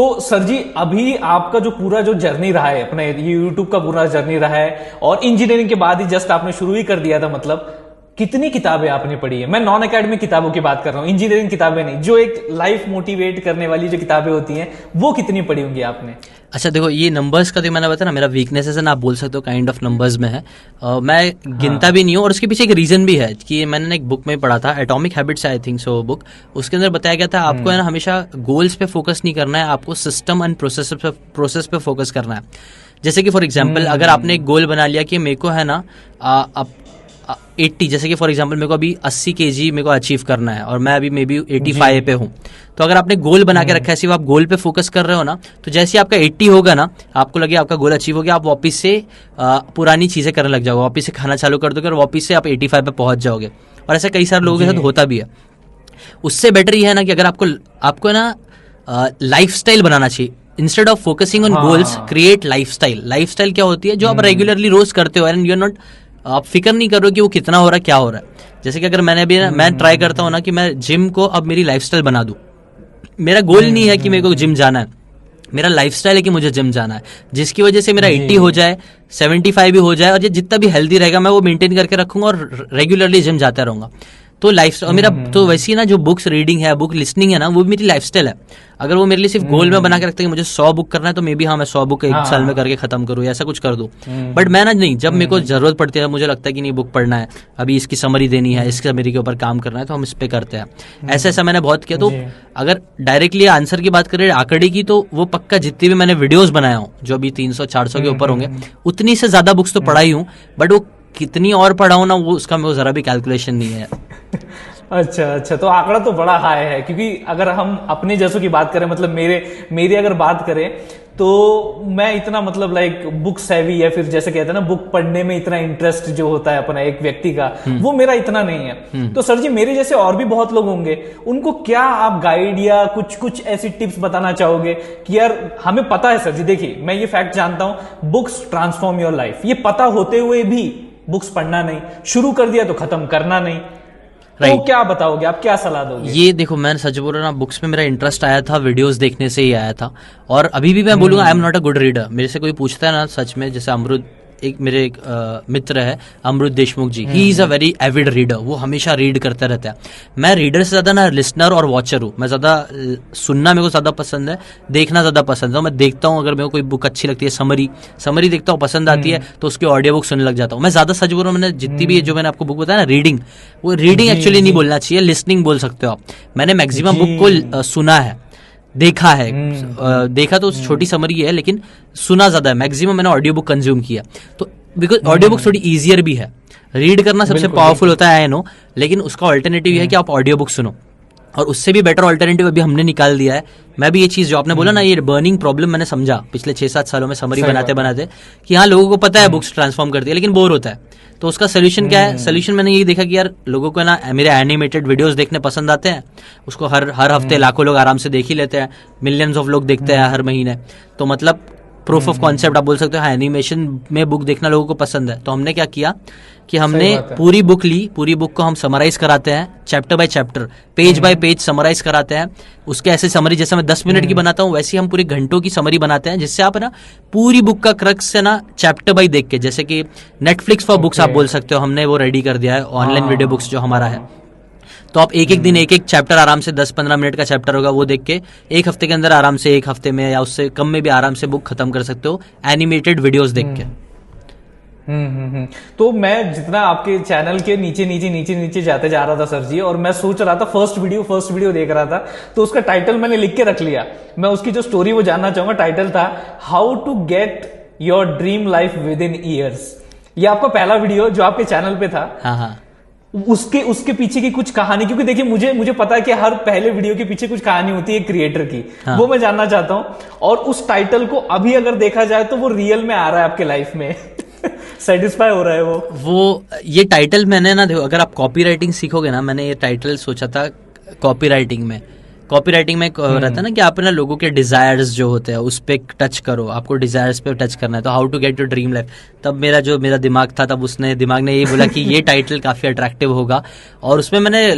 तो सर जी अभी आपका जो पूरा जो जर्नी रहा है अपने ये यूट्यूब का पूरा जर्नी रहा है और इंजीनियरिंग के बाद ही जस्ट आपने शुरू ही कर दिया था, मतलब कितनी किताबें आपने पढ़ी है? मैं नॉन एकेडमिक किताबों की बात कर रहा हूं, इंजीनियरिंग किताबें नहीं, जो एक लाइफ मोटिवेट करने वाली जो किताबें होती हैं वो कितनी पढ़ी होंगी आपने? अच्छा देखो, ये नंबर्स का तो मैंने बताया ना, मेरा वीकनेसेस है ना, आप बोल सकते हो काइंड ऑफ नंबर्स में है। मैं गिनता भी नहीं हूँ, और उसके पीछे एक रीजन भी है कि मैंने एक बुक में पढ़ा था, atomic habits I think so book, उसके अंदर बताया गया था आपको है ना हमेशा गोल्स पे फोकस नहीं करना है, आपको सिस्टम एंड प्रोसेस पे फोकस करना है। जैसे कि फॉर एग्जाम्पल अगर आपने एक गोल बना लिया कि मेरे को है ना 80, जैसे कि फॉर एग्जांपल मेरे को अभी 80 केजी मेरे को अचीव करना है और मैं अभी मे बी 85 पे हूँ, तो अगर आपने गोल बना के रखा है, सिर्फ आप गोल पे फोकस कर रहे हो ना, तो जैसे ही आपका 80 होगा ना, आपको लगे आपका गोल अचीव हो गया, आप वापस से पुरानी चीजें करने लग जाओगे, वापस से खाना चालू कर दोगे और वापस से आप 85 पे पहुंच जाओगे। और ऐसा कई सारे लोगों के साथ होता भी है। उससे बेटर ये है ना कि अगर आपको है ना लाइफस्टाइल बनाना चाहिए, instead of focusing on goals create lifestyle. Lifestyle क्या होती है? जो आप रेगुलरली रोज करते हो एंड यू आर नॉट, आप फिक्र नहीं कर रहे हो कि वो कितना हो रहा है, क्या हो रहा है। जैसे कि अगर मैंने अभी मैं ट्राई करता हूँ ना कि मैं जिम को अब मेरी लाइफस्टाइल बना दूं। मेरा गोल नहीं है कि मेरे को जिम जाना है, मेरा लाइफस्टाइल है कि मुझे जिम जाना है, जिसकी वजह से मेरा 80 हो जाए, 75 भी हो जाए, और ये जितना भी हेल्दी रहेगा मैं वो मेंटेन करके रखूंगा और रेगुलरली जिम जाता रहूंगा। तो लाइफ और मेरा तो वैसी ना जो बुक्स रीडिंग है, बुक लिसनिंग है ना, वो भी मेरी लाइफस्टाइल है। अगर वो मेरे लिए सिर्फ गोल में बना के रखते हैं कि मुझे 100 बुक करना है, तो मे बी मैं 100 बुक एक साल में करके खत्म करूँ या ऐसा कुछ कर दूं। बट मैं ना नहीं, जब मेरे को जरूरत पड़ती है, मुझे लगता है कि नहीं बुक पढ़ना है, अभी इसकी समरी देनी है, इसकी समरी के ऊपर काम करना है, तो हम इस पे करते हैं। ऐसा मैंने बहुत किया। तो अगर डायरेक्टली आंसर की बात करें आंकड़े की, तो वो पक्का जितनी भी मैंने वीडियोस बनाया हूँ जो अभी 300-400 के ऊपर होंगे, उतनी से ज्यादा बुक्स तो पढ़ा ही हूँ, बट वो कितनी और पढ़ा हूँ ना, वो उसका मेरे को जरा भी कैलकुलेशन नहीं है। अच्छा, तो आंकड़ा तो बड़ा हाई है, क्योंकि अगर हम अपने जैसों की बात करें, मतलब मेरी अगर बात करें, तो मैं इतना मतलब लाइक बुक सेवी, या फिर जैसे कहते हैं ना बुक पढ़ने में इतना इंटरेस्ट जो होता है अपना एक व्यक्ति का, वो मेरा इतना नहीं है। तो सर जी मेरे जैसे और भी बहुत लोग होंगे, उनको क्या आप गाइड या कुछ ऐसी टिप्स बताना चाहोगे कि यार हमें पता है सर जी, देखिए मैं ये फैक्ट जानता हूं, बुक्स ट्रांसफॉर्म योर लाइफ, ये पता होते हुए भी बुक्स पढ़ना नहीं, शुरू कर दिया तो खत्म करना नहीं, तो क्या बताओगे आप, क्या सलाह दोगे? ये देखो, मैं सच बोल रहा ना, बुक्स में मेरा इंटरेस्ट आया था वीडियोस देखने से ही आया था, और अभी भी मैं बोलूंगा I am not a good reader. मेरे से कोई पूछता है ना सच में, जैसे अमरुद एक मेरे मित्र है Amrud Deshmukh ji, he is a very avid reader, वो हमेशा रीड करते रहता है। मैं रीडर से ज्यादा ना लिसनर और वॉचर हूँ। मैं ज्यादा सुनना मेरे को ज्यादा पसंद है, देखना ज्यादा पसंद है। मैं देखता हूँ, अगर मेरे को कोई बुक अच्छी लगती है, समरी देखता हूँ, पसंद आती है, तो उसकी ऑडियो बुक सुनने लग जाता हूँ। मैं ज्यादा सच बोल रहा हूँ, मैंने जितनी भी जो मैंने आपको बुक बताया ना रीडिंग, वो रीडिंग एक्चुअली नहीं बोलना चाहिए, लिसनिंग बोल सकते हो आप। मैंने मैक्सिमम बुक को सुना है, देखा है, देखा तो छोटी समरी है, लेकिन सुना ज्यादा है। मैक्सिमम मैंने ऑडियो बुक कंज्यूम किया, तो बिकॉज ऑडियो बुक थोड़ी इजियर भी है। रीड करना सबसे पावरफुल होता है, आई नो, लेकिन उसका ऑल्टरनेटिव है कि आप ऑडियो बुक सुनो, और उससे भी बेटर ऑल्टरनेटिव अभी हमने निकाल दिया है। मैं भी ये चीज जो आपने बोला ना, ये बर्निंग प्रॉब्लम मैंने समझा पिछले 6-7 सालों में समरी बनाते कि हाँ लोगों को पता है बुक्स ट्रांसफॉर्म करती है, लेकिन बोर होता है। तो उसका सोल्यूशन क्या है? सोल्यूशन मैंने यही देखा कि यार लोगों को ना मेरे एनिमेटेड वीडियोस देखने पसंद आते हैं, उसको हर हफ्ते लाखों लोग आराम से देख ही लेते हैं, मिलियंस ऑफ लोग देखते हैं हर महीने। तो मतलब प्रूफ ऑफ कॉन्सेप्ट आप बोल सकते हो, हाँ एनिमेशन में बुक देखना लोगों को पसंद है। तो हमने क्या किया कि हमने पूरी बुक ली, पूरी बुक को हम समराइज कराते हैं, chapter by chapter, page by page summarise कराते हैं। उसके ऐसे समरी जैसे मैं 10 मिनट की बनाता हूँ, वैसे हम पूरी घंटों की समरी बनाते हैं, जिससे आप ना पूरी बुक का क्रक्स से ना चैप्टर बाय देख के, जैसे कि नेटफ्लिक्स फॉर बुक्स आप बोल सकते हो, हमने वो रेडी कर दिया है, ऑनलाइन वीडियो बुक्स जो हमारा है। तो आप एक दिन एक चैप्टर आराम से 10-15 मिनट का चैप्टर होगा, वो देख के एक हफ्ते के अंदर आराम से, एक हफ्ते में या उससे कम में भी आराम से बुक खत्म कर सकते हो, एनिमेटेड वीडियोस देख के। तो मैं जितना आपके चैनल के नीचे जाते जा रहा था सर जी, और मैं सोच रहा था फर्स्ट वीडियो देख रहा था, तो उसका टाइटल मैंने लिख के रख लिया। मैं उसकी जो स्टोरी वो जानना चाहूंगा। टाइटल था how to get your dream life within years. ये आपका पहला वीडियो जो आपके चैनल पे था। हाँ। उसके पीछे की कुछ कहानी, क्योंकि देखिए मुझे पता है कि हर पहले वीडियो के पीछे कुछ कहानी होती है क्रिएटर की। हाँ। वो मैं जानना चाहता हूं, और उस टाइटल को अभी अगर देखा जाए तो वो रियल में आ रहा है आपके लाइफ में। सेटिस्फाई हो रहा है वो ये टाइटल मैंने ना, देखो अगर आप कॉपी राइटिंग सीखोगे ना, मैंने ये टाइटल सोचा था कॉपी राइटिंग में। कॉपी राइटिंग में रहता है ना कि आप ना लोगों के डिजायर्स जो होते हैं उस पे टच करो, आपको डिजायर्स पे टच करना है, तो how to get your dream life. तब मेरा दिमाग था, तब दिमाग ने ये बोला कि ये टाइटल काफी अट्रैक्टिव होगा, और उसमें मैंने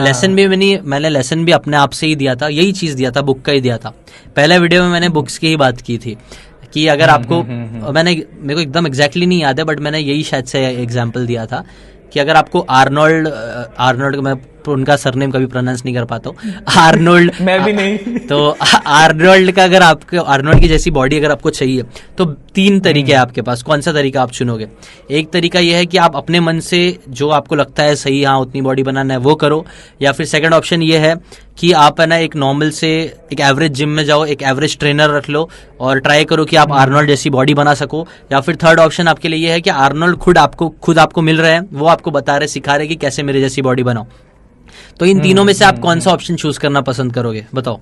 लेसन भी अपने आप से ही दिया था, यही चीज दिया था, बुक का ही दिया था। पहले वीडियो में मैंने बुक्स की ही बात की थी कि अगर आपको मेरे को एकदम एग्जैक्टली नहीं याद है, बट मैंने यही शायद से एग्जाम्पल दिया था कि अगर आपको आर्नोल्ड मैं उनका सरनेम कभी प्रोनाउंस नहीं कर पाता हूँ, आर्नोल्ड मैं भी नहीं तो आर्नोल्ड का अगर आपको आर्नोल्ड की जैसी बॉडी अगर आपको चाहिए तो 3 तरीके हैं आपके पास, कौन सा तरीका आप चुनोगे? एक तरीका यह है कि आप अपने मन से जो आपको लगता है सही, हाँ उतनी बॉडी बनाना है वो करो, या फिर सेकंड ऑप्शन ये है कि आप है ना एक नॉर्मल से एक एवरेज जिम में जाओ, एक एवरेज ट्रेनर रख लो और ट्राई करो कि आप आर्नोल्ड जैसी बॉडी बना सको, या फिर थर्ड ऑप्शन आपके लिए ये है कि आर्नोल्ड खुद आपको मिल रहे हैं, वो आपको बता रहे, सिखा रहे कि कैसे मेरे जैसी बॉडी बनाओ। तो इन तीनों में से आप कौन सा ऑप्शन चूज करना पसंद करोगे, बताओ?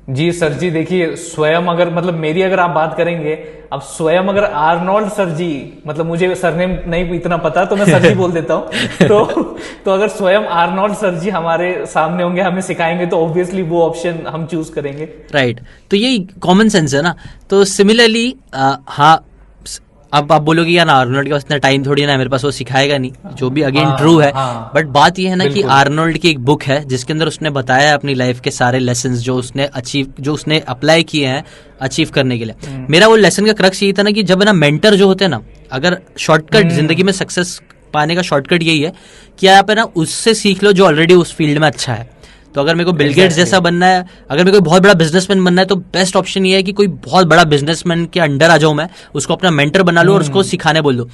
जी सर जी, देखिए स्वयं अगर मतलब मेरी अगर आप बात करेंगे, अब स्वयं अगर आर्नोल्ड सर जी, मतलब मुझे सरनेम नहीं इतना पता तो मैं सर जी बोल देता हूँ तो अगर स्वयं आर्नोल्ड सर जी हमारे सामने होंगे, हमें सिखाएंगे, तो ऑब्वियसली वो ऑप्शन हम चूज करेंगे। राइट, तो यही कॉमन सेंस है ना। तो सिमिलरली हाँ, अब आप बोलोगे यार आर्नोल्ड के पास इतना टाइम थोड़ी ना है, मेरे पास वो सिखाएगा नहीं, जो भी अगेन ट्रू है, बट बात ये है ना कि आर्नोल्ड की एक बुक है जिसके अंदर उसने बताया है अपनी लाइफ के सारे लेसन्स जो उसने अप्लाई किए हैं अचीव करने के लिए। मेरा वो लेसन का क्रक्स यही था ना कि जब ना मेंटर जो होते हैं ना, अगर शॉर्टकट जिंदगी में सक्सेस पाने का शॉर्टकट यही है कि आप है ना उससे सीख लो जो ऑलरेडी उस फील्ड में अच्छा है। तो अगर मेरे को बिल गेट्स जैसा बनना है, अगर मेरे को बहुत बड़ा बिजनेसमैन बनना है, तो बेस्ट ऑप्शन ये है कि कोई बहुत बड़ा बिजनेसमैन के अंडर आ जाऊं मैं, उसको अपना मेंटर बना लूं और उसको सिखाने बोल दूं।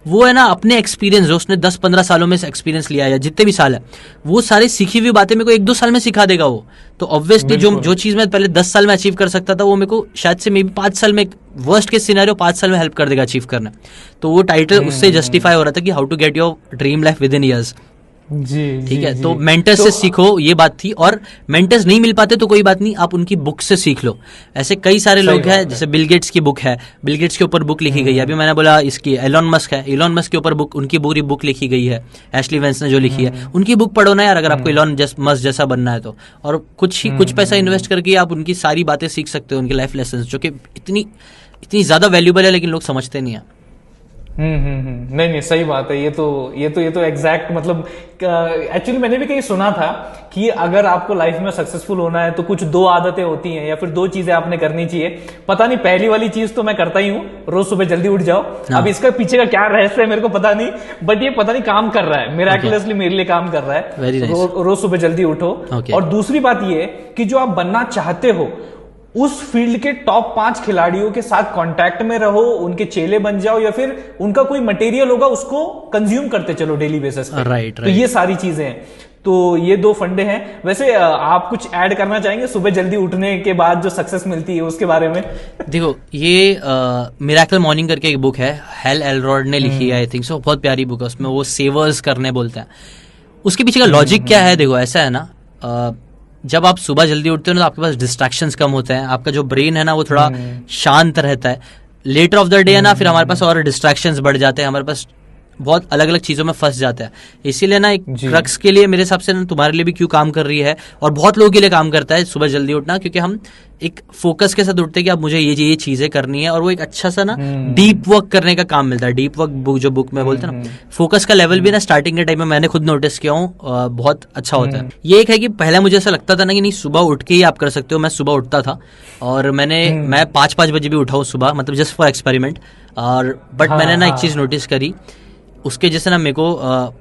वो है ना अपने एक्सपीरियंस जो उसने 10-15 सालों में एक्सपीरियंस लिया है, या जितने भी साल है, वो सारी सीखी हुई बातें मेरे को 1-2 साल में सिखा देगा वो। तो ऑब्वियसली जो चीज मैं पहले 10 साल में अचीव कर सकता था, वो मेरे को शायद से मे बी 5 साल में, वर्स्ट केस सिनेरियो 5 साल में हेल्प कर देगा अचीव करना। तो वो टाइटल उससे जस्टिफाई हो रहा था कि how to get your dream life within years. जी ठीक है, तो मेंटर्स से सीखो, ये बात थी। और मेंटर्स नहीं मिल पाते तो कोई बात नहीं, आप उनकी बुक से सीख लो। ऐसे कई सारे लोग हैं, जैसे बिल गेट्स की बुक है, बिल गेट्स के ऊपर बुक लिखी गई है। अभी मैंने बोला इसकी एलॉन मस्क है, एलॉन मस्क के ऊपर बुक, उनकी पूरी बुक लिखी गई है, एशली वेंस ने जो लिखी है, उनकी बुक पढ़ो ना यार, अगर आपको एलॉन मस्क जैसा बनना है तो। और कुछ पैसा इन्वेस्ट करके आप उनकी सारी बातें सीख सकते हो, उनकी लाइफ लेसन जो कि इतनी ज्यादा वैल्यूबल है, लेकिन लोग समझते नहीं है। नहीं सही बात है। ये तो एग्जैक्ट मतलब एक्चुअली मैंने भी कहीं सुना था कि अगर आपको लाइफ में सक्सेसफुल होना है तो कुछ 2 आदतें होती हैं या फिर 2 चीजें आपने करनी चाहिए। पता नहीं, पहली वाली चीज तो मैं करता ही हूँ, रोज सुबह जल्दी उठ जाओ। अब इसका पीछे का क्या रहस्य है मेरे को पता नहीं, बट ये पता नहीं काम कर रहा है, मिराकुलसली मेरे लिए काम कर रहा है। रोज सुबह जल्दी उठो। और दूसरी बात ये कि जो आप बनना चाहते हो उस फील्ड के टॉप 5 खिलाड़ियों के साथ कांटेक्ट में रहो, उनके चेले बन जाओ, या फिर उनका कोई मटेरियल होगा उसको कंज्यूम करते चलो डेली बेसिस पे। राइट। तो ये सारी चीजें हैं। तो ये 2 फंडे हैं। वैसे आप कुछ ऐड करना चाहेंगे सुबह जल्दी उठने के बाद जो सक्सेस मिलती है उसके बारे में? देखो, ये मिरेकल मॉर्निंग करके एक बुक है, हेल एलरॉड ने लिखी है, आई थिंक सो। बहुत प्यारी बुक है, उसमें वो सेवर्स करने बोलते हैं। उसके पीछे का लॉजिक क्या है? देखो, ऐसा है ना, जब आप सुबह जल्दी उठते हो ना तो आपके पास डिस्ट्रैक्शंस कम होते हैं, आपका जो ब्रेन है ना वो थोड़ा शांत रहता है। लेटर ऑफ द डे है ना, फिर हमारे पास और डिस्ट्रैक्शंस बढ़ जाते हैं, हमारे पास बहुत अलग अलग चीजों में फंस जाता है। इसीलिए ना एक क्रक्स के लिए मेरे हिसाब से ना तुम्हारे लिए भी क्यों काम कर रही है और बहुत लोगों के लिए काम करता है सुबह जल्दी उठना, क्योंकि हम एक फोकस के साथ उठते हैं कि अब मुझे ये चीजें करनी है, और वो एक अच्छा सा ना डीप वर्क करने का काम मिलता है। डीप वर्क बुक में बोलते हैं ना, फोकस का लेवल भी ना स्टार्टिंग के टाइम में मैंने खुद नोटिस किया हूँ, बहुत अच्छा होता है। ये एक है कि पहले मुझे ऐसा लगता था ना कि नहीं सुबह उठ के ही आप कर सकते हो। मैं सुबह उठता था और मैं 5 बजे भी उठा हूँ सुबह, मतलब जस्ट फॉर एक्सपेरिमेंट। और बट मैंने ना एक चीज नोटिस करी, उसके जैसे ना मेरे को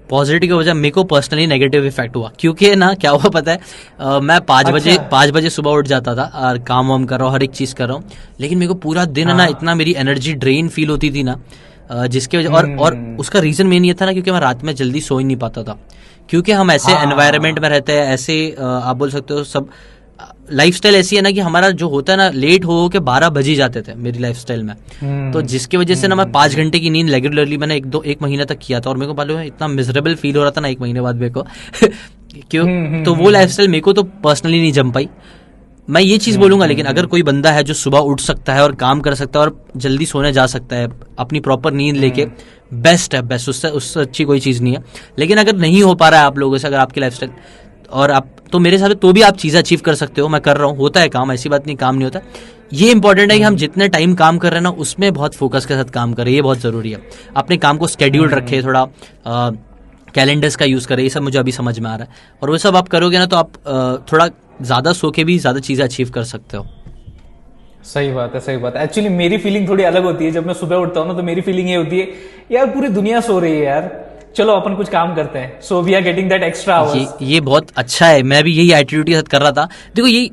पॉजिटिव की वजह मेरे को पर्सनली नेगेटिव इफेक्ट हुआ। क्योंकि ना क्या हुआ पता है, मैं 5 बजे सुबह उठ जाता था और काम वाम कर रहा हूँ, हर एक चीज कर रहा हूँ, लेकिन मेरे को पूरा दिन ना इतना मेरी एनर्जी ड्रेन फील होती थी ना, जिसके वजह और उसका रीजन मेन ये था ना, क्योंकि मैं रात में जल्दी सो ही नहीं पाता था। क्योंकि हम ऐसे एनवायरनमेंट में रहते हैं, ऐसे आप बोल सकते हो सब लाइफस्टाइल ऐसी है ना कि हमारा जो होता है ना लेट हो के 12 बज ही जाते थे मेरी लाइफस्टाइल में। तो जिसकी वजह से ना मैं 5 घंटे की नींद रेगुलरली मैंने 1 महीना तक किया था, और मेरे को मालूम है इतना मिजरेबल फील हो रहा था ना 1 महीने बाद मेरे को क्यों तो वो लाइफस्टाइल मेरे को तो पर्सनली नहीं जम पाई। मैं ये चीज बोलूंगा, लेकिन अगर कोई बंदा है जो सुबह उठ सकता है और काम कर सकता है और जल्दी सोने जा सकता है अपनी प्रॉपर नींद लेके, बेस्ट है, उससे अच्छी कोई चीज नहीं है। लेकिन अगर नहीं हो पा रहा है आप लोगों से, अगर आपकी लाइफस्टाइल और आप तो मेरे हिसाब से तो भी आप चीज़ें अचीव कर सकते हो। मैं कर रहा हूँ, होता है काम, ऐसी बात नहीं काम नहीं होता। ये इंपॉर्टेंट है कि हम जितने टाइम काम कर रहे हैं ना उसमें बहुत फोकस के साथ काम करें, ये बहुत ज़रूरी है। अपने काम को स्केड्यूल रखें, थोड़ा कैलेंडर्स का यूज़ करें, ये सब मुझे अभी समझ में आ रहा है। और वो सब आप करोगे ना तो आप थोड़ा ज़्यादा सो के भी ज़्यादा चीज़ें अचीव कर सकते हो। सही बात है, सही बात है। एक्चुअली मेरी फीलिंग थोड़ी अलग होती है। जब मैं सुबह उठता हूँ ना तो मेरी फीलिंग ये होती है, यार पूरी दुनिया सो रही है यार, चलो अपन कुछ काम करते हैं। So we are getting that extra hours. ये बहुत अच्छा है। मैं भी यही एटीट्यूड के साथ कर रहा था। देखो यही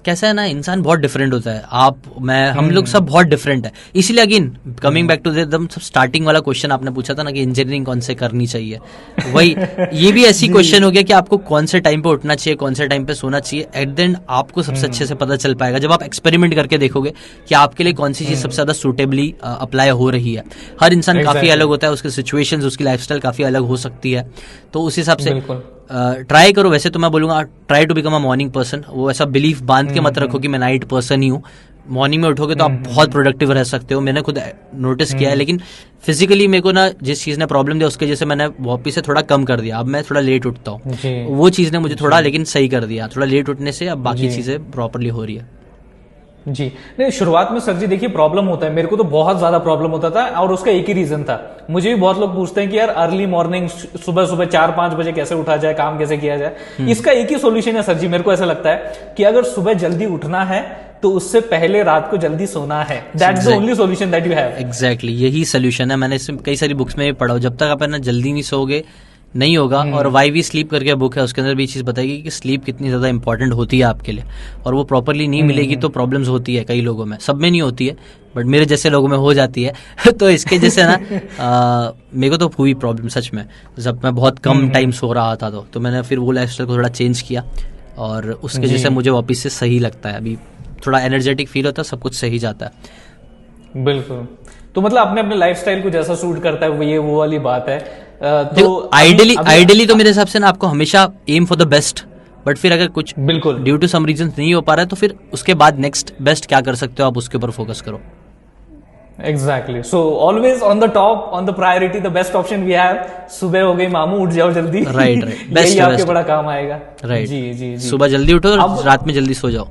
कैसा है ना, इंसान बहुत डिफरेंट होता है। आप, मैं, हम लोग सब बहुत डिफरेंट है। इसीलिए अगेन कमिंग बैक टू एकदम सब स्टार्टिंग वाला क्वेश्चन आपने पूछा था ना कि इंजीनियरिंग कौन से करनी चाहिए, वही ये भी ऐसी क्वेश्चन हो गया कि आपको कौन से टाइम पे उठना चाहिए, कौन से टाइम पे सोना चाहिए। एट द एंड आपको सबसे अच्छे से पता चल पाएगा जब आप एक्सपेरिमेंट करके देखोगे कि आपके लिए कौन सी चीज सबसे ज्यादा सूटेबली अप्लाई हो रही है। हर इंसान काफी अलग होता है, उसके सिचुएशंस, उसकी लाइफस्टाइल काफी अलग हो सकती है। तो उस हिसाब से ट्राई करो। वैसे तो मैं बोलूंगा try to become a morning person. वो ऐसा बिलीफ बांध के मत रखो कि मैं नाइट पर्सन ही हूँ। मॉर्निंग में उठोगे तो आप बहुत प्रोडक्टिव रह सकते हो। मैंने खुद नोटिस किया है। लेकिन फिजिकली मेरे को ना जिस चीज़ ने प्रॉब्लम दिया उसके जैसे मैंने वापिस से थोड़ा कम कर दिया। अब मैं थोड़ा लेट उठता हूँ, वो चीज़ ने मुझे थोड़ा लेकिन सही कर दिया। थोड़ा लेट उठने से अब बाकी चीज़ें प्रॉपरली हो रही है। जी नहीं, शुरुआत में सर जी देखिए प्रॉब्लम होता है। मेरे को तो बहुत ज्यादा प्रॉब्लम होता था और उसका एक ही रीजन था। मुझे भी बहुत लोग पूछते हैं कि यार अर्ली मॉर्निंग, सुबह सुबह 4-5 बजे कैसे उठा जाए, काम कैसे किया जाए। इसका एक ही सॉल्यूशन है सर जी। मेरे को ऐसा लगता है कि अगर सुबह जल्दी उठना है तो उससे पहले रात को जल्दी सोना है। That's the only solution that you have. Exactly, यही सोल्यूशन है। मैंने कई सारी बुक्स में पढ़ा, जब तक आप ना जल्दी नहीं सोओगे नहीं होगा। और वाई वी स्लीप करके बुक है, उसके अंदर भी चीज़ बताएगी कि स्लीप कितनी ज़्यादा इंपॉर्टेंट होती है आपके लिए। और वो प्रॉपरली नहीं मिलेगी तो प्रॉब्लम्स होती है कई लोगों में। सब में नहीं होती है बट मेरे जैसे लोगों में हो जाती है। तो इसके जैसे ना मेरे को तो हुई प्रॉब्लम सच में, जब मैं बहुत कम टाइम सो रहा था। तो मैंने फिर वो लाइफस्टाइल को थोड़ा चेंज किया और उसके जैसे मुझे वापस से सही लगता है। अभी थोड़ा एनर्जेटिक फील होता है, सब कुछ सही जाता है। बिल्कुल। तो मतलब अपने अपने लाइफस्टाइल को जैसा सूट करता है वो वाली बात है। तो आइडियली तो मेरे हिसाब से ना आपको हमेशा aim for the best, but फिर अगर कुछ बिल्कुल ड्यू टू सम रीजन नहीं हो पा रहा है तो फिर उसके बाद नेक्स्ट बेस्ट क्या कर सकते हो आप उसके ऊपर फोकस करो। Exactly. So always on the top, on the priority, the best option we have. सुबह हो गई मामू, उठ जाओ जल्दी। राइट बेस्ट आपके बड़ा काम आएगा। राइट जी जी जी। सुबह जल्दी उठो और रात में जल्दी सो जाओ।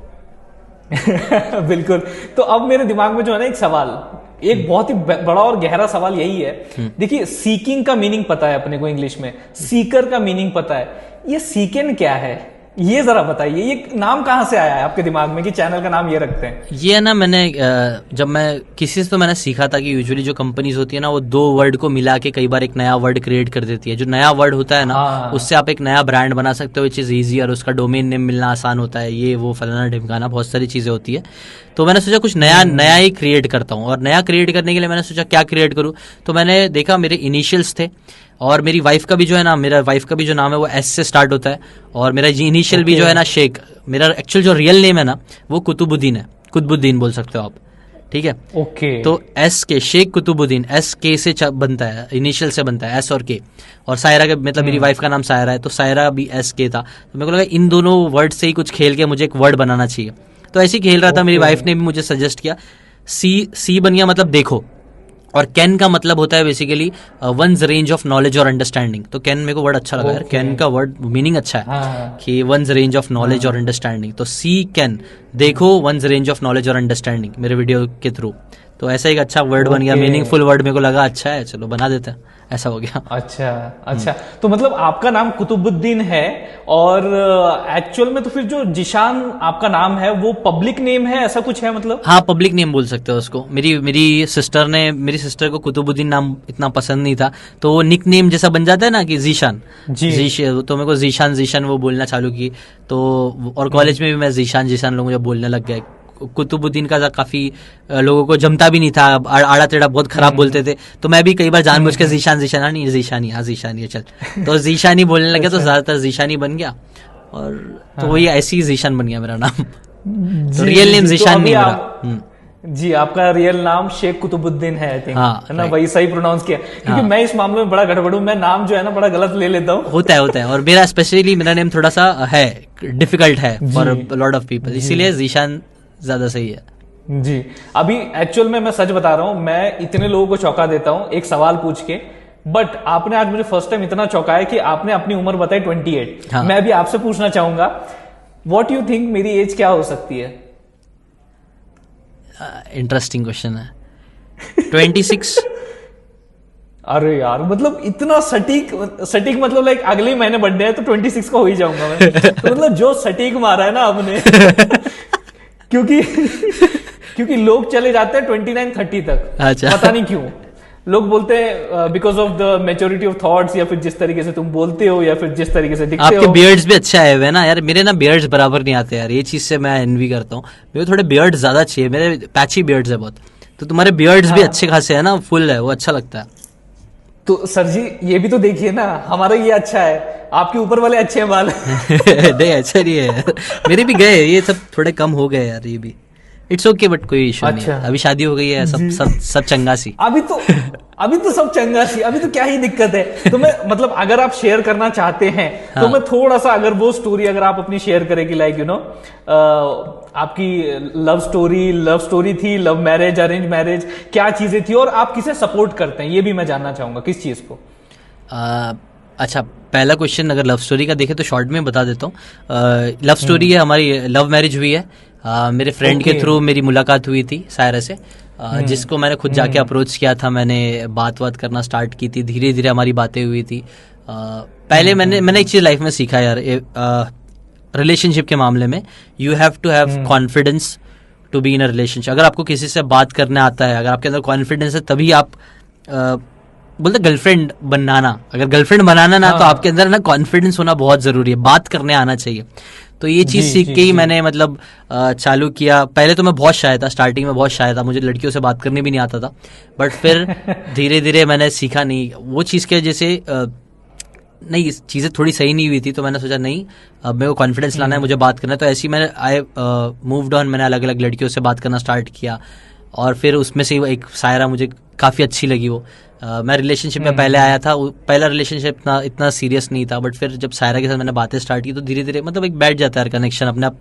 बिल्कुल। तो अब मेरे दिमाग में जो है ना एक सवाल, एक बहुत ही बड़ा और गहरा सवाल यही है। देखिए, सीकिंग का मीनिंग पता है अपने को, इंग्लिश में सीकर का मीनिंग पता है। ये सीकेन क्या है, ये जरा बताइए। ये नाम कहाँ से आया है आपके दिमाग में कि चैनल का नाम ये रखते हैं? ये है ना, मैंने जब मैं किसी से तो मैंने सीखा था कि यूजुअली जो कंपनीज होती है ना वो दो वर्ड को मिला के कई बार एक नया वर्ड क्रिएट कर देती है। जो नया वर्ड होता है ना उससे आप एक नया ब्रांड बना सकते हो, विच इज ईजी, और उसका डोमेन नेम मिलना आसान होता है। ये वो फलाना ढिमकाना बहुत सारी चीजें होती है। तो मैंने सोचा कुछ नया ही क्रिएट करता हूँ। और नया क्रिएट करने के लिए मैंने सोचा क्या क्रिएट करूँ। तो मैंने देखा मेरे इनिशियल्स थे और मेरी वाइफ का भी जो है ना, मेरा वाइफ का भी जो नाम है वो एस से स्टार्ट होता है। और मेरा इनिशियल भी जो है ना शेख, मेरा एक्चुअल जो रियल नेम है ना वो कुतुबुद्दीन है। कुतुबुद्दीन बोल सकते हो आप, ठीक है? ओके। तो एस के, शेख कुतुबुद्दीन, एस के से बनता है, इनिशियल से बनता है, एस और के। और सायरा का मतलब मेरी वाइफ का नाम सायरा है तो सायरा भी एस के था। तो मेरे को लगा इन दोनों वर्ड से ही कुछ खेल के मुझे एक वर्ड बनाना चाहिए। तो ऐसे ही खेल रहा था। मेरी वाइफ ने भी मुझे सजेस्ट किया। सी बन गया, मतलब देखो। और कैन का मतलब होता है basically one's range of knowledge और अंडरस्टैंडिंग। तो कैन मेरे को वर्ड अच्छा लगा यार। कैन का वर्ड मीनिंग अच्छा है कि वंस रेंज ऑफ नॉलेज और अंडरस्टैंडिंग। तो सी कैन, देखो वंस रेंज ऑफ नॉलेज और अंडरस्टैंडिंग मेरे वीडियो के थ्रू। तो ऐसा एक अच्छा वर्ड बन गया, मीनिंगफुल वर्ड मेरे को लगा अच्छा है, चलो बना देते हैं, ऐसा हो गया। अच्छा। तो मतलब आपका नाम कुतुबुद्दीन है और एक्चुअल में तो फिर जो जिशान आपका नाम है वो पब्लिक नेम है, ऐसा कुछ है मतलब? हाँ, पब्लिक नेम बोल सकते हो उसको। मेरी सिस्टर को कुतुबुद्दीन नाम इतना पसंद नहीं था तो वो निक नेम जैसा बन जाता है ना कि जीशान। तो मेरे को जीशान वो बोलना चालू की। तो और कॉलेज में भी मैं जीशान लोग मुझे बोलने लग गया। कुतुबुद्दीन का काफी लोगों को जमता भी नहीं था, आड़ा टेढ़ा बहुत खराब बोलते थे। तो मैं भी कई बार जानबूझ के जीशानी चल, तो जीशानी बोलने लगे तो ज्यादातर जीशानी बन गया। और तो वही ऐसी जीशान बन गया मेरा नाम। तो रियल नेम जीशान नहीं मेरा। जी, आपका रियल नाम शेख कुतुबुद्दीन है, आई थिंक, है ना? वही सही प्रोनाउंस किया, क्योंकि मैं इस मामले में बड़ा गड़बड़ हूं। मैं नाम जो है ना बड़ा गलत ले लेता हूँ। होता है। और मेरा स्पेशली मेरा नेम थोड़ा सा है डिफिकल्ट है फॉर लॉट ऑफ पीपल, इसीलिए जीशान ज्यादा सही है। जी, अभी एक्चुअल में मैं सच बता रहा हूं, मैं इतने लोगों को चौंका देता हूं एक सवाल पूछ के। बट आपने आज मुझे फर्स्ट टाइम इतना चौंकाया कि आपने अपनी उम्र बताई 28। हाँ। मैं अभी आपसे पूछना चाहूंगा, व्हाट यू थिंक मेरी एज क्या हो सकती है? इंटरेस्टिंग क्वेश्चन है। 26। अरे यार, मतलब इतना सटीक सटीक, मतलब लाइक अगले ही महीने बर्थडे है तो 26 का हो ही जाऊंगा मैं। तो मतलब जो सटीक मारा है ना आपने। क्योंकि क्योंकि लोग चले जाते हैं 29-30 तक। अच्छा। पता नहीं क्यों लोग बोलते हैं, because of the maturity of thoughts, या फिर जिस तरीके से तुम बोलते हो, या फिर जिस तरीके से दिखते आपके हो। बियर्ड्स भी अच्छे आए हुए हैं ना यार, मेरे ना बियर्ड्स बराबर नहीं आते यार, ये चीज से मैं एनवी करता हूँ। मेरे थोड़े बियर्ड्स ज्यादा चाहिए, मेरे पैची बियर्ड्स है बहुत, तो तुम्हारे बियर्ड्स भी हाँ। अच्छे खासे है ना, फुल है, वो अच्छा लगता है। तो सर जी ये भी तो देखिए ना, हमारा ये अच्छा है, आपके ऊपर वाले अच्छे हैं बाल। नहीं अच्छा नहीं है यार, मेरे भी गए, ये सब थोड़े कम हो गए यार, ये भी इट्स ओके, बट कोई इशू नहीं अच्छा। है, अभी शादी हो गई है, सब जी। सब सब चंगा सी। अभी तो सब चंगा सी, अभी तो क्या ही दिक्कत है। तो मैं मतलब अगर आप शेयर करना चाहते हैं तो हाँ। मैं थोड़ा सा, अगर वो स्टोरी अगर आप अपनी शेयर करें कि लाइक आपकी लव स्टोरी थी, लव मैरिज, अरेंज मैरिज, क्या चीजें थी, और आप किसे सपोर्ट करते हैं, ये भी मैं जानना चाहूंगा, किस चीज को? अच्छा, पहला क्वेश्चन अगर लव स्टोरी का देखे तो शॉर्ट में बता देता हूँ। लव स्टोरी है हमारी, लव मैरिज हुई है। मेरे फ्रेंड के थ्रू मेरी मुलाकात हुई थी सायरा से, जिसको मैंने खुद जाके अप्रोच किया था, मैंने बात करना स्टार्ट की थी, धीरे धीरे हमारी बातें हुई थी। पहले मैंने एक चीज लाइफ में सीखा यार, रिलेशनशिप के मामले में, you have to have confidence to be in a relationship. अगर आपको किसी से बात करने आता है, अगर आपके अंदर कॉन्फिडेंस है, तभी आप बोलते गर्लफ्रेंड बनाना, अगर गर्लफ्रेंड बनाना ना, तो आपके अंदर ना कॉन्फिडेंस होना बहुत जरूरी है, बात करने आना चाहिए। तो ये चीज सीख के ही मैंने मतलब चालू किया। पहले तो मैं बहुत शाय था, स्टार्टिंग में बहुत शाय था, मुझे लड़कियों से बात करने भी नहीं आता था, बट फिर धीरे धीरे मैंने सीखा, नहीं वो चीज के जैसे नहीं, चीजें थोड़ी सही नहीं हुई थी, तो मैंने सोचा नहीं, अब मेरे को कॉन्फिडेंस लाना है, मुझे बात करना है। तो ऐसे ही मैंने मूव्ड ऑन, मैंने अलग अलग लड़कियों से बात करना स्टार्ट किया, और फिर उसमें से एक सायरा मुझे काफ़ी अच्छी लगी। वो मैं रिलेशनशिप में पहले आया था, पहला रिलेशनशिप इतना सीरियस नहीं था, बट फिर जब सायरा के साथ मैंने बातें स्टार्ट की, तो धीरे धीरे मतलब एक बैठ जाता है कनेक्शन, अपने आप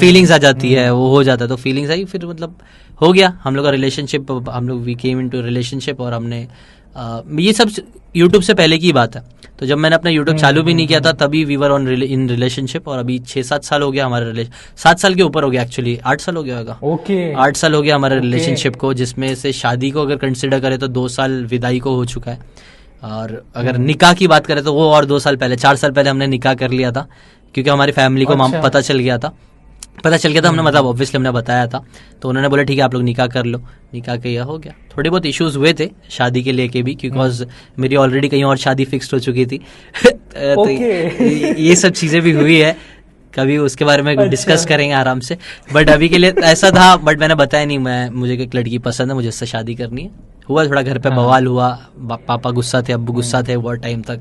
फीलिंग्स आ जाती है, वो हो जाता है। तो फीलिंग्स आई, फिर मतलब हो गया हम लोग का रिलेशनशिप, हम लोग वी केम इनटू रिलेशनशिप, और हमने ये सब यूट्यूब से पहले की बात है। तो जब मैंने अपना यूट्यूब चालू भी नहीं किया था, तभी we were on in relationship, और अभी 6-7 साल हो गया हमारे रिलेशन, 7 साल के ऊपर हो गया, एक्चुअली 8 साल हो गया होगा। ओके 8 साल हो गया हमारे रिलेशनशिप को, जिसमें से शादी को अगर कंसिडर करें तो 2 साल विदाई को हो चुका है, और अगर निकाह की बात करें तो वो और 2 साल पहले, 4 साल पहले हमने निकाह कर लिया था, क्योंकि हमारी फैमिली को पता चल गया था, हमने मतलब ऑब्वियसली हमने बताया था, तो उन्होंने बोला ठीक है आप लोग निकाह कर लो, निकाह किया, हो गया। थोड़े बहुत इश्यूज हुए थे शादी के लेके भी, बिकॉज मेरी ऑलरेडी कहीं और शादी फिक्स्ड हो चुकी थी। तो ये सब चीजें भी हुई है, कभी उसके बारे में डिस्कस करेंगे आराम से, बट अभी के लिए ऐसा था, बट मैंने बताया नहीं, मुझे एक लड़की पसंद है, मुझे इससे शादी करनी है। हुआ थोड़ा घर पे बवाल हुआ, पापा गुस्सा थे, अब्बू गुस्सा थे बहुत टाइम तक,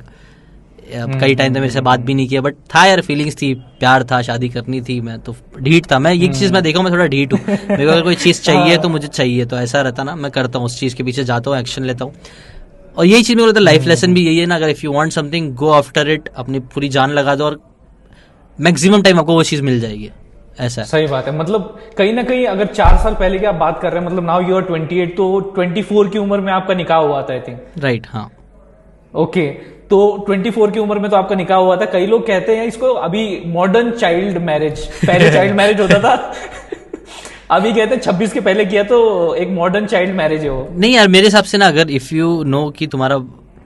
कई टाइम तक मेरे से बात भी नहीं किया, बट था यार फीलिंग्स थी, प्यार था, शादी करनी थी, मैं तो ढीठ था। मैं ये चीज मैं देखा हूँ, मैं थोड़ा ढीठ हूँ, मेरे को अगर कोई चीज चाहिए तो मुझे चाहिए, तो ऐसा रहता ना, मैं करता हूँ, उस चीज के पीछे जाता हूँ, एक्शन लेता हूँ। और यही चीज मेरे को लगता है लाइफ लेसन भी यही है ना, अगर if you want something go after it, अपनी पूरी जान लगा दो, और मैक्सिमम टाइम आपको वो चीज मिल जाएगी, ऐसा। सही बात है। मतलब कहीं ना कहीं अगर 4 साल पहले की आप बात कर रहे हैं, मतलब नाउ यू आर 28, तो 24 की उम्र में आपका निकाह हुआ था, आई थिंक, राइट? हाँ, ओके। तो 24 की उम्र में तो आपका निकाह हुआ था। कई लोग कहते हैं इसको अभी मॉडर्न चाइल्ड मैरिज, पहले चाइल्ड मैरिज होता था, अभी कहते हैं 26 के पहले किया तो एक मॉडर्न चाइल्ड मैरिज है वो। नहीं यार, मेरे हिसाब से ना, अगर इफ यू नो कि तुम्हारा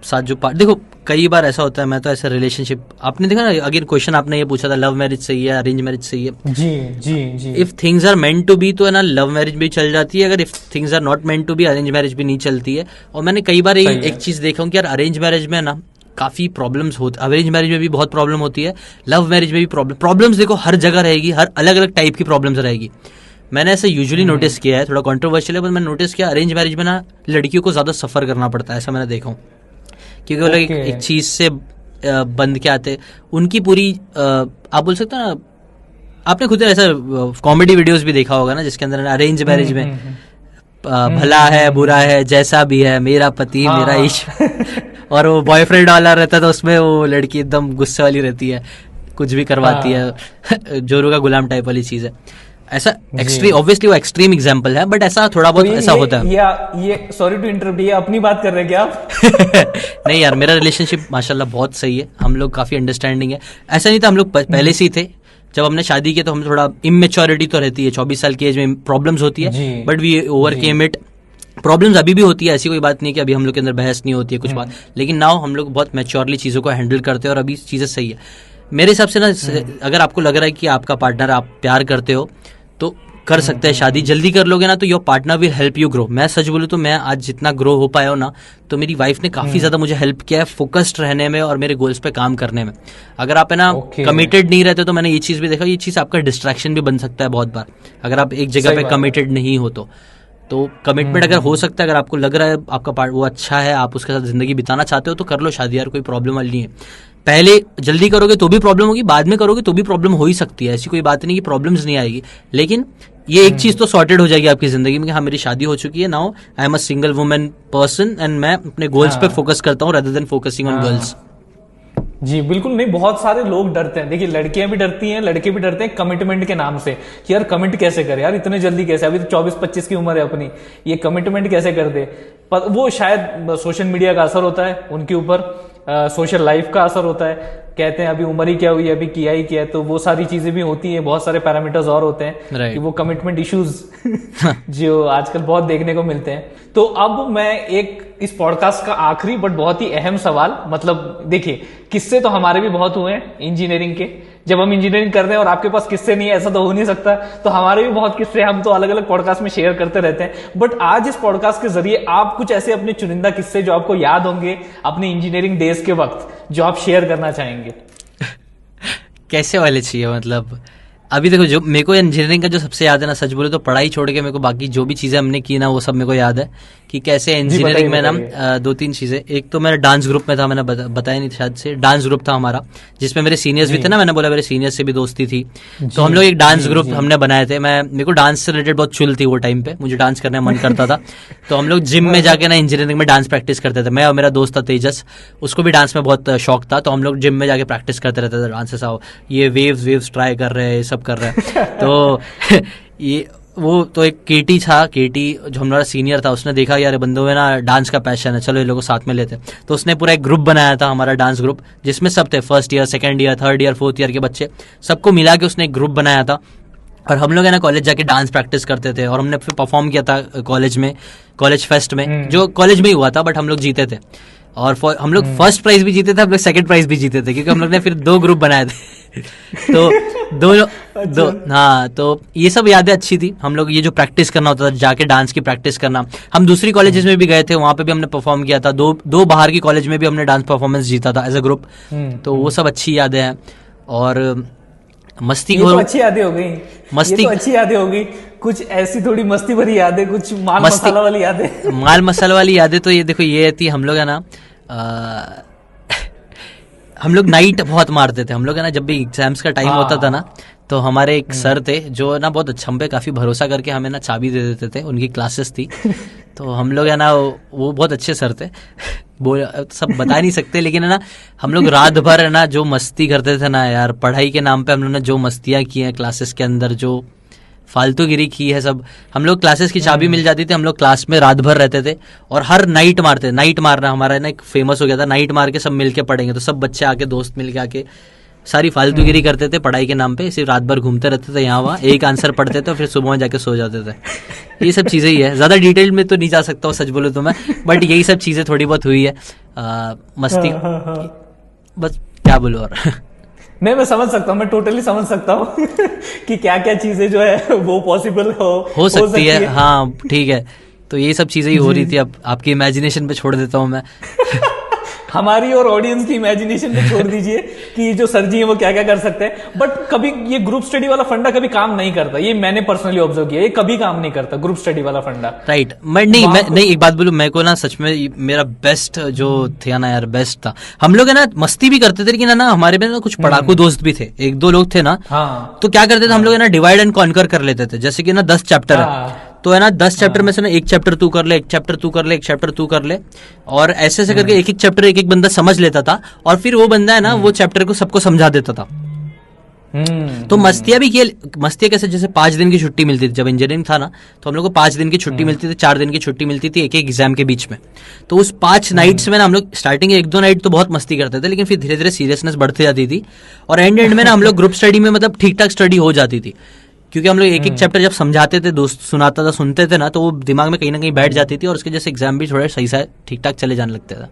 साथ जो देखो कई बार ऐसा होता है, मैं तो ऐसा रिलेशनशिप, आपने देखा ना, अगर क्वेश्चन आपने ये पूछा था लव मैरिज सही है अरेंज मैरिज सही है, जी जी जी, if things are meant to be तो है ना, लव मैरिज भी चल जाती है, अगर if things are not meant to be, arrange marriage भी नहीं चलती है। और मैंने कई बार एक चीज देखा हूँ कि यार अरेंज मैरिज में ना काफी प्रॉब्लम्स होती, अरेंज मैरिज में भी बहुत प्रॉब्लम होती है, लव मैरिज में भी प्रॉब्लम्स देखो हर जगह रहेगी, हर अलग अलग टाइप की प्रॉब्लम्स रहेगी। मैंने ऐसे यूजुअली नोटिस किया है, थोड़ा कंट्रोवर्शियल है, पर मैंने नोटिस किया अरेंज मैरिज में ना लड़कियों को ज्यादा सफर करना पड़ता है, ऐसा मैंने देखा हूँ, क्योंकि वो लोग एक चीज से बंद के आते, उनकी पूरी आप बोल सकते हो ना, आपने खुद ऐसा कॉमेडी वीडियोस भी देखा होगा ना, जिसके अंदर अरेंज मैरिज में भला है बुरा है जैसा भी है, मेरा पति मेरा इश्क, और वो बॉयफ्रेंड वाला रहता था, उसमें वो लड़की एकदम गुस्से वाली रहती है, कुछ भी करवाती है, जोरू का गुलाम टाइप वाली चीज है। ऐसा एक्सट्रीम, ऑब्वियसली वो एक्सट्रीम एग्जांपल है, बट ऐसा थोड़ा बहुत ऐसा होता है। ये सॉरी टू इंटरप्ट, ये अपनी बात कर रहे हैं क्या आप? नहीं यार, मेरा रिलेशनशिप माशाल्लाह बहुत सही है, हम लोग काफी अंडरस्टैंडिंग है। ऐसा नहीं था, हम लोग पहले से ही थे। जब हमने शादी की तो हम थोड़ा इमेच्योरिटी तो रहती है, 24 साल की एज में प्रॉब्लम्स होती है, but we overcame it. Problems अभी भी होती है, ऐसी कोई बात नहीं कि अभी हम लोग के अंदर बहस नहीं होती है कुछ बात, लेकिन नाउ हम लोग बहुत मैच्योरली चीज़ों को हैंडल करते हैं और अभी चीज़ें सही है मेरे हिसाब से ना। अगर आपको लग रहा है कि आपका पार्टनर आप प्यार करते हो तो कर सकते हैं शादी, जल्दी कर लोगे ना तो your partner will help you grow. मैं सच बोलूँ तो मैं आज जितना ग्रो हो पाया हूँ ना, तो मेरी वाइफ ने काफी ज्यादा मुझे हेल्प किया है फोकस्ड रहने में और मेरे गोल्स पे काम करने में। अगर आप है ना कमिटेड नहीं रहते तो मैंने ये चीज भी देखा, ये चीज आपका डिस्ट्रैक्शन भी बन सकता है बहुत बार, अगर आप एक जगह पे कमिटेड नहीं हो तो कमिटमेंट अगर हो सकता है, अगर आपको लग रहा है आपका पार्ट वो अच्छा है, आप उसके साथ जिंदगी बिताना चाहते हो तो कर लो शादी यार, कोई प्रॉब्लम वाली नहीं है। पहले जल्दी करोगे तो भी प्रॉब्लम होगी, बाद में करोगे तो भी प्रॉब्लम हो ही सकती है, ऐसी कोई बात नहीं कि प्रॉब्लम्स नहीं आएगी, लेकिन ये एक चीज तो सॉर्टेड हो जाएगी आपकी जिंदगी में कि हाँ मेरी शादी हो चुकी है, now I am a single women person and मैं अपने गोल्स पे फोकस करता हूँ rather than focusing on girls. जी बिल्कुल, नहीं बहुत सारे लोग डरते हैं, देखिए लड़कियां भी डरती हैं, लड़के भी डरते हैं कमिटमेंट के नाम से कि यार कमिट कैसे करे यार, इतने जल्दी कैसे, अभी तो 24-25 की उम्र है अपनी, ये कमिटमेंट कैसे कर दे। पर वो शायद सोशल मीडिया का असर होता है उनके ऊपर, सोशल लाइफ का असर होता है, कहते हैं अभी उम्र ही क्या हुई है, अभी किया ही किया है, तो वो सारी चीजें भी होती हैं, बहुत सारे पैरामीटर्स और होते हैं कि वो कमिटमेंट इश्यूज जो आजकल बहुत देखने को मिलते हैं। तो अब मैं एक इस पॉडकास्ट का आखिरी बट बहुत ही अहम सवाल, मतलब देखिए किस्से तो हमारे भी बहुत हुए हैं इंजीनियरिंग के, जब हम इंजीनियरिंग कर रहे हैं और आपके पास किस्से नहीं है ऐसा तो हो नहीं सकता, तो हमारे भी बहुत किस्से हम तो अलग अलग पॉडकास्ट में शेयर करते रहते हैं। बट आज इस पॉडकास्ट के जरिए आप कुछ ऐसे अपने चुनिंदा किस्से जो आपको याद होंगे अपने इंजीनियरिंग डेज के वक्त, जो आप शेयर करना चाहेंगे। कैसे वाले चाहिए, मतलब अभी देखो जो मेरे को इंजीनियरिंग का जो सबसे याद है ना, सच बोले तो पढ़ाई छोड़ के मेरे को बाकी जो भी चीजें हमने की ना वो सब मेरे को याद है कि कैसे इंजीनियरिंग में ना 2-3 चीजें। एक तो मेरा डांस ग्रुप में था, मैंने बताया नहीं शायद से, डांस ग्रुप था हमारा जिसमें मेरे सीनियर्स भी थे ना, मैंने बोला मेरे सीनियर्स से भी दोस्ती थी, तो हम लोग एक डांस ग्रुप हमने बनाए थे। मेरे को डांस से रिलेटेड बहुत चुल थी वो टाइम पे, मुझे डांस करने मन करता था, तो हम लोग जिम में जाके ना इंजीनियरिंग में डांस प्रैक्टिस करते थे। मैं और मेरा दोस्त था तेजस, उसको भी डांस में बहुत शौक था, तो हम लोग जिम में जाके प्रैक्टिस करते रहते थे डांसेस, ये वेव्स ट्राई कर रहे हैं, ये सब कर रहे हैं। तो ये वो तो एक केटी था, केटी जो हमारा सीनियर था, उसने देखा यार बंदों में ना डांस का पैशन है, चलो ये लोगों को साथ में लेते, तो उसने पूरा एक ग्रुप बनाया था हमारा डांस ग्रुप, जिसमें सब थे, first year, second year, third year, fourth year के बच्चे, सबको मिला के उसने एक ग्रुप बनाया था। और हम लोग है ना कॉलेज जाके डांस प्रैक्टिस करते थे और हमने फिर परफॉर्म किया था कॉलेज में, कॉलेज फेस्ट में, जो कॉलेज में ही हुआ था, बट हम लोग जीते थे। और हम लोग फर्स्ट प्राइज भी जीते थे, हम लोग सेकंड प्राइज भी जीते थे, क्योंकि हम लोग ने फिर 2 ग्रुप बनाए थे। तो हाँ, तो ये सब यादें अच्छी थी। हम लोग ये जो प्रैक्टिस करना होता था, जाके डांस की प्रैक्टिस करना, हम दूसरी कॉलेजेस में भी गए थे, वहां पे भी हमने परफॉर्म किया था, दो बाहर की कॉलेज में भी हमने डांस परफॉर्मेंस जीता था एज अ ग्रुप। तो वो सब अच्छी यादें हैं। और मस्ती ये तो अच्छी यादें हो गई, मस्ती ये तो अच्छी यादें हो गई। कुछ ऐसी थोड़ी मस्ती भरी यादें, कुछ माल मसाला वाली यादें। माल मसाला वाली यादें तो ये देखो, ये थी हम लोग है ना हम लोग नाइट बहुत मारते थे। हम लोग है ना जब भी एग्जाम्स का टाइम होता था ना, तो हमारे एक सर थे जो ना बहुत अच्छा हम पे काफी भरोसा करके हमें ना चाबी दे देते थे, उनकी क्लासेस थी। तो हम लोग है ना वो बहुत अच्छे सर थे, वो सब बता नहीं सकते, लेकिन है ना हम लोग रात भर है ना जो मस्ती करते थे ना यार, पढ़ाई के नाम पे हम लोग ने जो मस्तियां की हैं क्लासेस के अंदर, जो फालतूगिरी की है सब। हम लोग क्लासेस की चाबी मिल जाती थी, हम लोग क्लास में रात भर रहते थे और हर नाइट मारते। नाइट मारना हमारा ना एक फेमस हो गया था, नाइट मार के सब मिलके पढ़ेंगे। तो सब बच्चे आके, दोस्त मिलके आके सारी फालतूगिरी करते थे पढ़ाई के नाम पे, सिर्फ रात भर घूमते रहते थे यहाँ वहाँ, एक आंसर पढ़ते थे और फिर सुबह जाके सो जाते थे। ये सब चीजें ही है, ज्यादा डिटेल में तो नहीं जा सकता हूँ सच बोलूं तो मैं, बट यही सब चीजें थोड़ी बहुत हुई है मस्ती। बस क्या बोलूं और नहीं, मैं समझ सकता हूँ, मैं टोटली समझ सकता हूँ कि क्या क्या चीजें जो है वो पॉसिबल हो सकती है। हाँ ठीक है, तो ये सब चीजें ही हो रही थी। अब आपकी इमेजिनेशन पे छोड़ देता हूँ मैं। हमारी और ऑडियंस की इमेजिनेशन पे छोड़ दीजिए कि जो सर जी है वो क्या क्या कर सकते हैं। बट कभी ये ग्रुप स्टडी वाला फंडा कभी काम नहीं करता, ये मैंने पर्सनली ऑब्जर्व किया, ये कभी काम नहीं करता ग्रुप स्टडी वाला फंडा। राइट, मैं एक बात बोलूं, मेरे को ना सच में मेरा बेस्ट जो थे ना यार, बेस्ट था। हम लोग है ना मस्ती भी करते थे, लेकिन है ना हमारे में ना कुछ पढ़ाकू दोस्त भी थे, 1-2 लोग थे ना। तो क्या करते थे हम लोग है ना, डिवाइड एंड कॉन्कर कर लेते थे। जैसे कि ना 10 चैप्टर है तो है ना 10 चैप्टर में से ना एक चैप्टर तू कर ले, एक चैप्टर तू कर ले, एक चैप्टर तू कर ले, और ऐसे ऐसे करके एक एक चैप्टर एक एक बंदा समझ लेता था, और फिर वो बंदा है ना वो चैप्टर को सबको समझा देता था। तो मस्तियां भी किए। मस्तियां कैसे, जैसे 5 दिन की छुट्टी मिलती थी जब इंजीनियरिंग था ना, तो हम लोग को 5 दिन की छुट्टी मिलती थी, 4 दिन की छुट्टी मिलती थी एक एक एग्जाम के बीच में। तो उस 5 नाइट्स में ना हम लोग स्टार्टिंग 1-2 नाइट तो बहुत मस्ती करते थे, लेकिन फिर धीरे धीरे सीरियसनेस बढ़ती जाती थी, और एंड में ना हम लोग ग्रुप स्टडी में मतलब ठीक ठाक स्टडी हो जाती थी, क्योंकि हम लोग एक एक चैप्टर जब समझाते थे, दोस्त सुनाता था, सुनते थे ना, तो वो दिमाग में कहीं ना कहीं बैठ जाती थी, और उसके जैसे एग्जाम भी थोड़ा सही से ठीक ठाक चले जाने लगता था।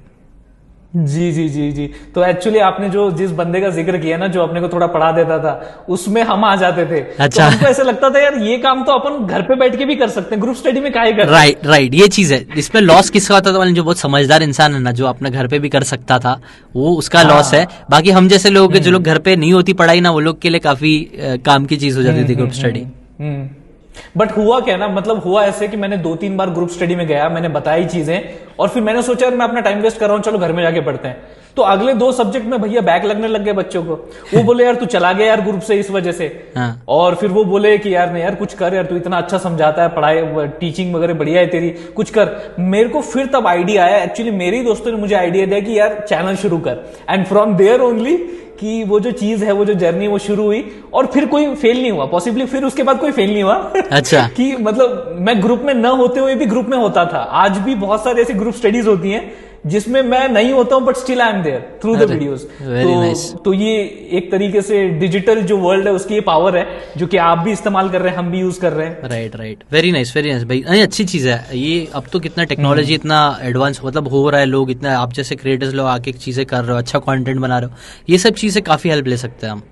जी जी जी जी। तो एक्चुअली आपने जो जिस बंदे का जिक्र किया ना, जो अपने को थोड़ा पढ़ा देता था, उसमें हम आ जाते थे। अच्छा। तो हमको ऐसा लगता था यार ये काम तो अपन घर पे बैठ के भी कर सकते हैं, ग्रुप स्टडी में काहे कर। राइट राइट, ये चीज है। इसमें लॉस किसका होता था, जो बहुत समझदार इंसान है ना, जो अपने घर पे भी कर सकता था, वो उसका लॉस है। बाकी हम जैसे लोग, जो लोग घर पे नहीं होती पढ़ाई ना, वो लोग के लिए काफी काम की चीज हो जाती थी ग्रुप स्टडी। बट हुआ क्या ना, मतलब हुआ ऐसे कि मैंने 2-3 बार ग्रुप स्टडी में गया, मैंने बताई चीजें, और फिर मैंने सोचा यार मैं अपना टाइम वेस्ट कर रहा हूं, चलो घर में जाके पढ़ते हैं। तो अगले 2 सब्जेक्ट में भैया बैक लगने लग गए बच्चों को। वो बोले यार तू चला गया यार ग्रुप से इस वजह से। हाँ। और फिर वो बोले कि यार नहीं यार कुछ कर यार, तू इतना अच्छा समझाता है, पढ़ाई टीचिंग वगैरह बढ़िया है तेरी, कुछ कर। मेरे को फिर तब आइडिया आया, एक्चुअली मेरे ही दोस्तों ने मुझे आइडिया दिया कि यार चैनल शुरू कर, एंड फ्रॉम देयर ओनली कि वो जो चीज है, वो जो जर्नी वो शुरू हुई, और फिर कोई फेल नहीं हुआ, पॉसिबली फिर उसके बाद कोई फेल नहीं हुआ। अच्छा। कि मतलब मैं ग्रुप में न होते हुए भी ग्रुप में होता था। आज भी बहुत सारी ऐसी ग्रुप स्टडीज होती हैं जिसमें मैं नहीं होता हूं, but still I am there through the videos. तो ये एक तरीके से डिजिटल जो वर्ल्ड है उसकी ये पावर है, जो कि आप भी इस्तेमाल कर रहे हैं, हम भी यूज कर रहे हैं। राइट राइट, वेरी नाइस भाई। नहीं, अच्छी चीज है ये। अब तो कितना टेक्नोलॉजी इतना एडवांस मतलब हो रहा है, लोग इतना, आप जैसे क्रिएटर्स लोग आके चीजें कर रहे हो, अच्छा कंटेंट बना रहे हो, ये सब चीजें काफी हेल्प ले सकते हैं हम।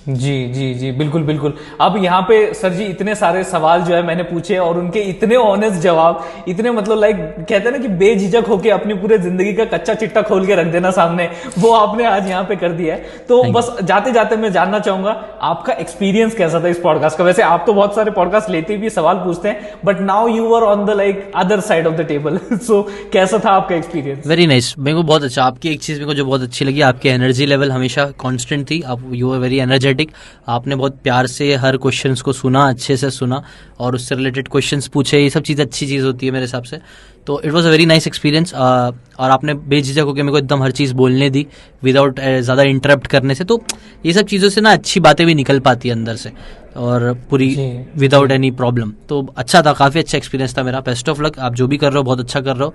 जी जी जी, बिल्कुल बिल्कुल। अब यहाँ पे सर जी इतने सारे सवाल जो है मैंने पूछे, और उनके इतने ऑनेस्ट जवाब, इतने मतलब लाइक कहते हैं ना कि बेझिझक होके अपनी पूरे जिंदगी का कच्चा चिट्टा खोल के रख देना सामने, वो आपने आज यहाँ पे कर दिया है। तो बस जाते जाते मैं जानना चाहूंगा आपका एक्सपीरियंस कैसा था इस पॉडकास्ट का। वैसे आप तो बहुत सारे पॉडकास्ट लेते भी, सवाल पूछते हैं, but now you are on the like other side of the table. So कैसा था आपका एक्सपीरियंस? वेरी नाइस, मेरे को बहुत अच्छा। आपकी एक चीज मेरे को जो बहुत अच्छी लगी, आपकी एनर्जी लेवल हमेशा कांस्टेंट थी। आप यू आर वेरी एनर्जेटिक। आपने बहुत प्यार से हर क्वेश्चंस को सुना, अच्छे से सुना, और उससे रिलेटेड क्वेश्चंस पूछे। ये सब चीज़ अच्छी चीज़ होती है मेरे हिसाब से। तो it was a very nice experience. और आपने बेझिझक होकर मेरे को एकदम हर चीज़ बोलने दी विदाउट ज़्यादा इंटरप्ट करने से। तो ये सब चीज़ों से ना अच्छी बातें भी निकल पाती है अंदर से, और पूरी विदाउट एनी प्रॉब्लम। तो अच्छा था, काफ़ी अच्छा एक्सपीरियंस था मेरा। बेस्ट ऑफ लक, आप जो भी कर रहे हो बहुत अच्छा कर रहे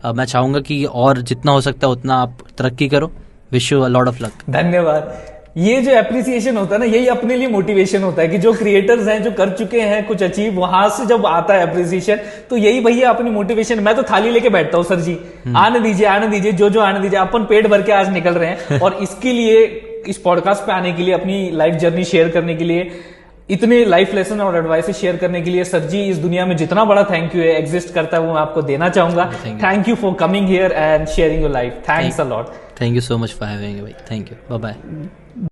हो। मैं चाहूँगा कि और जितना हो सकता है उतना आप तरक्की करो। Wish you a lot of luck. धन्यवाद। ये जो एप्रिसिएशन होता है ना, यही अपने लिए मोटिवेशन होता है कि जो क्रिएटर्स हैं, जो कर चुके हैं कुछ अचीव, वहां से जब आता है एप्रिसिएशन, तो यही भैया अपनी मोटिवेशन। मैं तो थाली लेके बैठता हूँ, सर जी आने दीजिए, जो आने दीजिए। अपन पेट भर के आज निकल रहे हैं, और इसके लिए, इस पॉडकास्ट पे आने के लिए, अपनी लाइफ जर्नी शेयर करने के लिए, इतने लाइफ लेसन और एडवाइस शेयर करने के लिए, सर जी इस दुनिया में जितना बड़ा थैंक यू है एग्जिस्ट करता है, वो मैं आपको देना चाहूंगा। Thank you for coming here and sharing your life. Thanks a lot. Thank you so much for having me भाई। Thank you, bye bye.